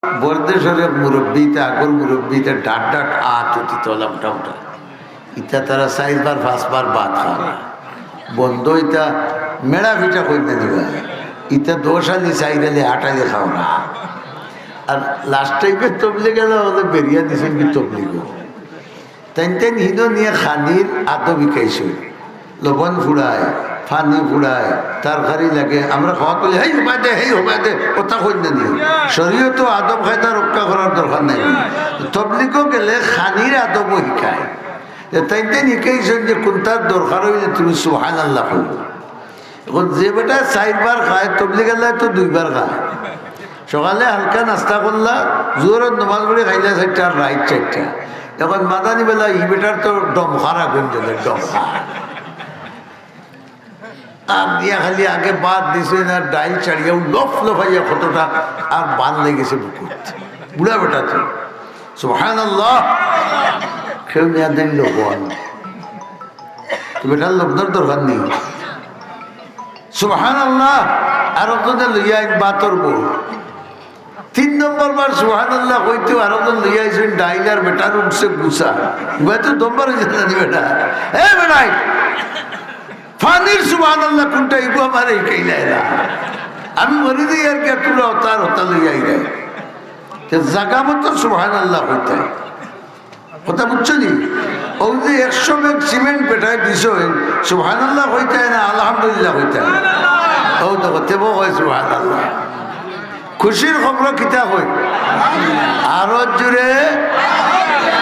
বরদেশের মুরব্বীতে আগর মুরব্বীতে ডাট ডাট আতি তলাম টাউটা ইটা তারা 4 বার 5 বার ভাত খাওয়া বন্ধ ইটা মেড়া পিঠা করতে দিবা ইটা 10 আলি 4 আলি 8 আলি খাও না। আর লাস্ট টাইমে তবলি গেল ওদের বেরিয়ে দিয়েছেন কি তবলিগ তেন হিনো নিয়ে খানির আতো বিকাইছে লবণ ফুড়ায় ফানি ফুড়ায় তরকারি লাগে আমরা খাওয়া করলে হেই হবাই দে কথা কই না দিও শরীয় তো আদব খায়তা রক্ষা করার দরকার নাই। তবলিগও গেলে খানির আদবও শিখায় তাই শিখাইছেন যে কোনটার দরকার হইলে তুমি সুবহানাল্লাহ বলবো। এখন যে বেটা 4 বার খায় তবলিগ গেলে তো 2 বার খায়। সকালে হালকা নাস্তা করলা জোরের নমাজ পড়ে খাইলা 4টা আর রাইট 4টা। এখন মাদানি বেলা ই বেটার তো দম খারা গুঞ্জনের দম আর দিয়া খালি আগে বাদ দিছে না ডাইল চাড়িয়াও লফ লফাইয়া কতটা আর বান লেগেছে বুকুত বুড়া বেটা তো সুবহানাল্লাহ কেউ নিয়ে দেন লোকন তো বেটার লোকদের দরকার নেই সুবহানাল্লাহ আর ওদের লইয়া বাতর বউ 3 নম্বর বার সুবহানাল্লাহ কইতে আর ওদের লইয়া আইছেন ডাইলার বেটার উঠছে গুছা উভয় তো দম্বার হয়েছে জানি বেটা এ বেটাই ফানির সুবহানাল্লাহ কোনটা ইবু আমার এই কইলাইলা আমি বলি দিই আর কে তুলো তার হতা লইয়াই যায় জায়গা মতো সুবহানাল্লাহ হইতে কথা বুঝছো নি ওই যে 100 ব্যাগ সিমেন্ট পেটায় দিছ সুবহানাল্লাহ হইতে না আলহামদুলিল্লাহ হইতে ও তো তেব হয় সুবহানাল্লাহ খুশির খবর কিতা হই আরো জুড়ে